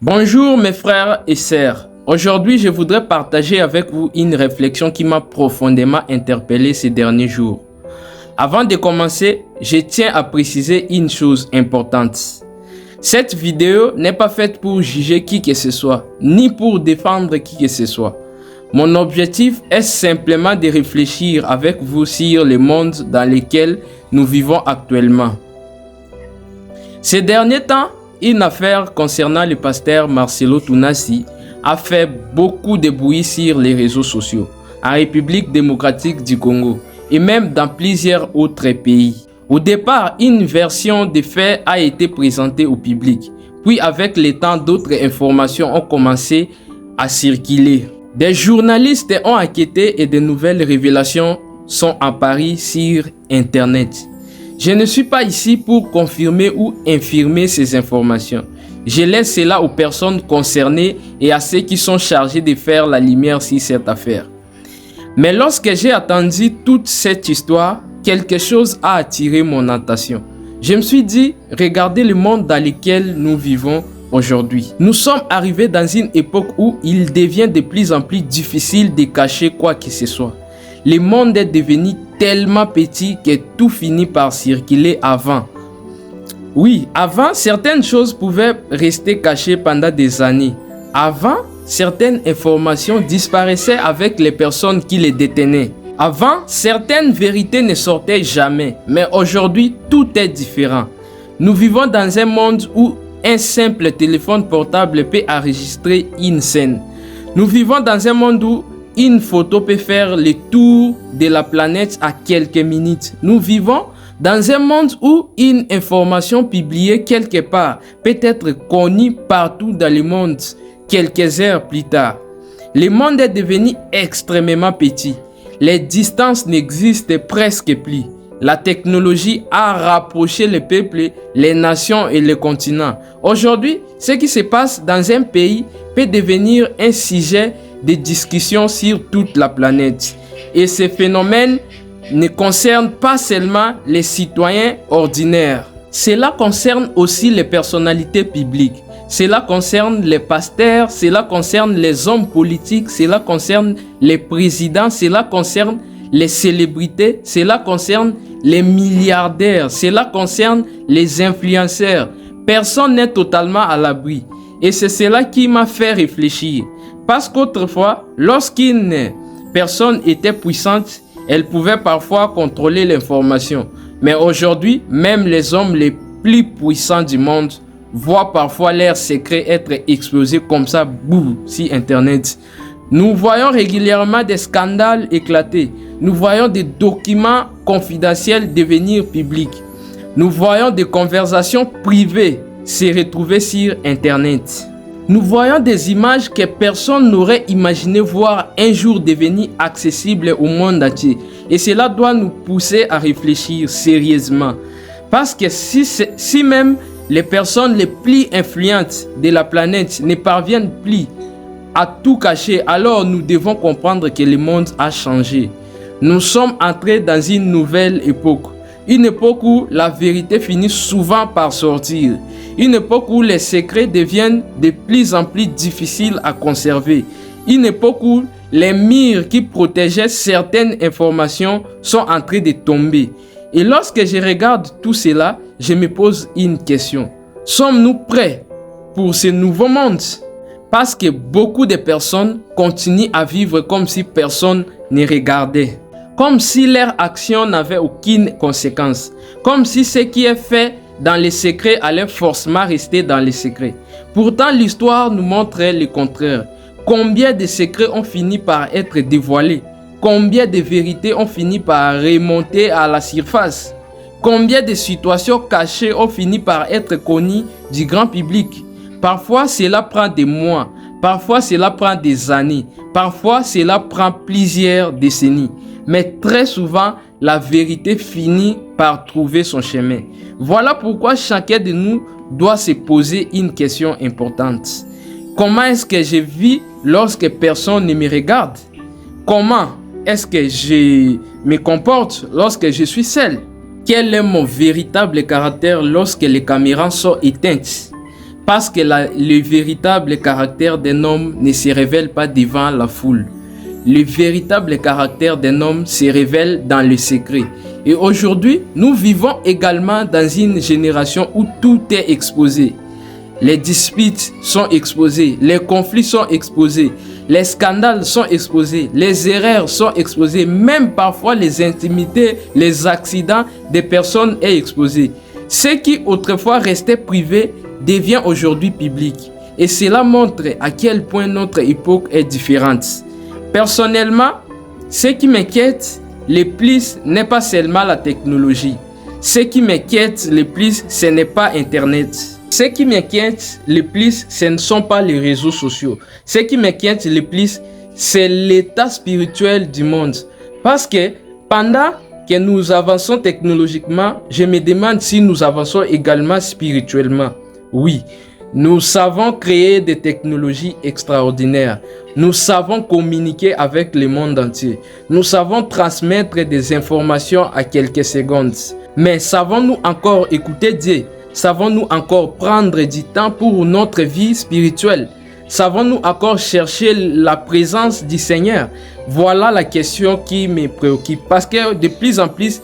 Bonjour mes frères et sœurs. Aujourd'hui, je voudrais partager avec vous une réflexion qui m'a profondément interpellé ces derniers jours. Avant de commencer, je tiens à préciser une chose importante. Cette vidéo n'est pas faite pour juger qui que ce soit, ni pour défendre qui que ce soit. Mon objectif est simplement de réfléchir avec vous sur le monde dans lequel nous vivons actuellement. Ces derniers temps, une affaire concernant le pasteur Marcelo Tounassi a fait beaucoup de bruit sur les réseaux sociaux, en République démocratique du Congo et même dans plusieurs autres pays. Au départ, une version des faits a été présentée au public, puis avec le temps, d'autres informations ont commencé à circuler. Des journalistes ont enquêté et de nouvelles révélations sont apparues sur Internet. Je ne suis pas ici pour confirmer ou infirmer ces informations. Je laisse cela aux personnes concernées et à ceux qui sont chargés de faire la lumière sur cette affaire. Mais lorsque j'ai entendu toute cette histoire, quelque chose a attiré mon attention. Je me suis dit, regardez le monde dans lequel nous vivons aujourd'hui. Nous sommes arrivés dans une époque où il devient de plus en plus difficile de cacher quoi que ce soit. Le monde est devenu tellement petit que tout finit par circuler avant. Oui, avant, certaines choses pouvaient rester cachées pendant des années. Avant, certaines informations disparaissaient avec les personnes qui les détenaient. Avant, certaines vérités ne sortaient jamais. Mais aujourd'hui, tout est différent. Nous vivons dans un monde où un simple téléphone portable peut enregistrer une scène. Nous vivons dans un monde où une photo peut faire le tour de la planète à quelques minutes. Nous vivons dans un monde où une information publiée quelque part peut être connue partout dans le monde quelques heures plus tard. Le monde est devenu extrêmement petit. Les distances n'existent presque plus. La technologie a rapproché les peuples, les nations et les continents. Aujourd'hui, ce qui se passe dans un pays peut devenir un sujet de discussion sur toute la planète. Et ce phénomène ne concerne pas seulement les citoyens ordinaires. Cela concerne aussi les personnalités publiques. Cela concerne les pasteurs, cela concerne les hommes politiques, cela concerne les présidents, cela concerne les célébrités, cela concerne les milliardaires, cela concerne les influenceurs. Personne n'est totalement à l'abri. Et c'est cela qui m'a fait réfléchir. Parce qu'autrefois, lorsqu'une personne était puissante, elle pouvait parfois contrôler l'information. Mais aujourd'hui, même les hommes les plus puissants du monde voient parfois leurs secrets être exposés comme ça, boum, sur Internet. Nous voyons régulièrement des scandales éclater. Nous voyons des documents confidentiels devenir publics. Nous voyons des conversations privées se retrouver sur Internet. Nous voyons des images que personne n'aurait imaginé voir un jour devenir accessibles au monde entier. Et cela doit nous pousser à réfléchir sérieusement. Parce que si même les personnes les plus influentes de la planète ne parviennent plus à tout cacher, alors nous devons comprendre que le monde a changé. Nous sommes entrés dans une nouvelle époque. Une époque où la vérité finit souvent par sortir. Une époque où les secrets deviennent de plus en plus difficiles à conserver. Une époque où les murs qui protégeaient certaines informations sont en train de tomber. Et lorsque je regarde tout cela, je me pose une question. Sommes-nous prêts pour ce nouveau monde? Parce que beaucoup de personnes continuent à vivre comme si personne ne regardait. Comme si leur action n'avait aucune conséquence. Comme si ce qui est fait dans les secrets allait forcément rester dans les secrets. Pourtant, l'histoire nous montre le contraire. Combien de secrets ont fini par être dévoilés? Combien de vérités ont fini par remonter à la surface? Combien de situations cachées ont fini par être connues du grand public? Parfois, cela prend des mois. Parfois, cela prend des années. Parfois, cela prend plusieurs décennies. Mais très souvent, la vérité finit par trouver son chemin. Voilà pourquoi chacun de nous doit se poser une question importante. Comment est-ce que je vis lorsque personne ne me regarde? Comment est-ce que je me comporte lorsque je suis seul? Quel est mon véritable caractère lorsque les caméras sont éteintes? Parce que le véritable caractère d'un homme ne se révèle pas devant la foule. Le véritable caractère d'un homme se révèle dans le secret. Et aujourd'hui, nous vivons également dans une génération où tout est exposé. Les disputes sont exposées, les conflits sont exposés, les scandales sont exposés, les erreurs sont exposées, même parfois les intimités, les accidents des personnes sont exposés. Ce qui autrefois restait privé devient aujourd'hui public. Et cela montre à quel point notre époque est différente. Personnellement, ce qui m'inquiète le plus n'est pas seulement la technologie. Ce qui m'inquiète le plus, ce n'est pas Internet. Ce qui m'inquiète le plus, ce ne sont pas les réseaux sociaux. Ce qui m'inquiète le plus, c'est l'état spirituel du monde. Parce que pendant que nous avançons technologiquement, je me demande si nous avançons également spirituellement. Oui, nous savons créer des technologies extraordinaires. Nous savons communiquer avec le monde entier. Nous savons transmettre des informations à quelques secondes. Mais savons-nous encore écouter Dieu? Savons-nous encore prendre du temps pour notre vie spirituelle? Savons-nous encore chercher la présence du Seigneur? Voilà la question qui me préoccupe. Parce que de plus en plus,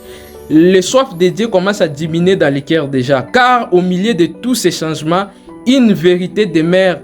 le soif de Dieu commence à diminuer dans les cœurs déjà. Car au milieu de tous ces changements, une vérité demeure.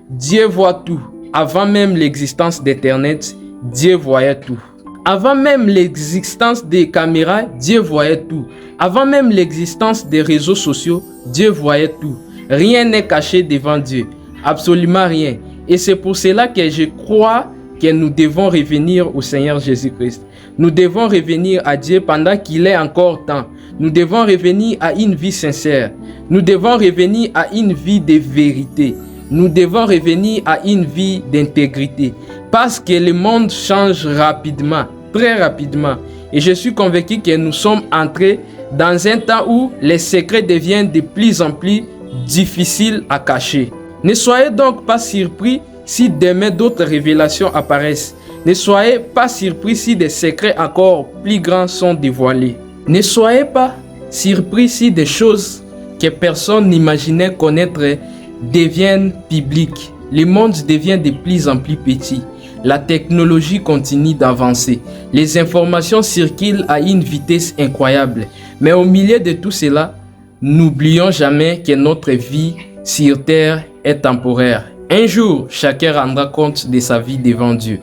Dieu voit tout. Avant même l'existence d'Internet, Dieu voyait tout. Avant même l'existence des caméras, Dieu voyait tout. Avant même l'existence des réseaux sociaux, Dieu voyait tout. Rien n'est caché devant Dieu. Absolument rien. Et c'est pour cela que je crois que nous devons revenir au Seigneur Jésus-Christ. Nous devons revenir à Dieu pendant qu'il est encore temps. Nous devons revenir à une vie sincère. Nous devons revenir à une vie de vérité. Nous devons revenir à une vie d'intégrité. Parce que le monde change rapidement, très rapidement. Et je suis convaincu que nous sommes entrés dans un temps où les secrets deviennent de plus en plus difficiles à cacher. Ne soyez donc pas surpris si demain d'autres révélations apparaissent. Ne soyez pas surpris si des secrets encore plus grands sont dévoilés. Ne soyez pas surpris si des choses que personne n'imaginait connaître deviennent publiques. Le monde devient de plus en plus petit. La technologie continue d'avancer. Les informations circulent à une vitesse incroyable. Mais au milieu de tout cela, n'oublions jamais que notre vie sur terre est temporaire. Un jour, chacun rendra compte de sa vie devant Dieu.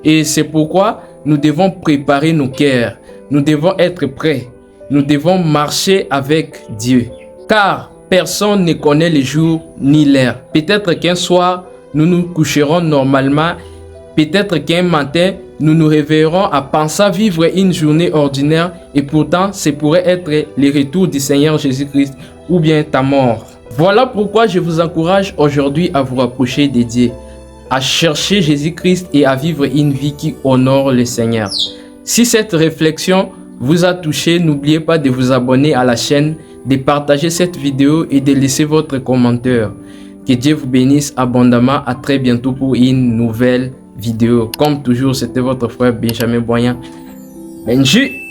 Et c'est pourquoi nous devons préparer nos cœurs. Nous devons être prêts. Nous devons marcher avec Dieu. Car personne ne connaît le jour ni l'heure. Peut-être qu'un soir, nous nous coucherons normalement. Peut-être qu'un matin, nous nous réveillerons à penser à vivre une journée ordinaire. Et pourtant, ce pourrait être le retour du Seigneur Jésus-Christ ou bien ta mort. Voilà pourquoi je vous encourage aujourd'hui à vous rapprocher de Dieu, à chercher Jésus-Christ et à vivre une vie qui honore le Seigneur. Si cette réflexion vous a touché, n'oubliez pas de vous abonner à la chaîne, de partager cette vidéo et de laisser votre commentaire. Que Dieu vous bénisse abondamment. À très bientôt pour une nouvelle vidéo. Comme toujours, c'était votre frère Benjamin Boyan. Benji!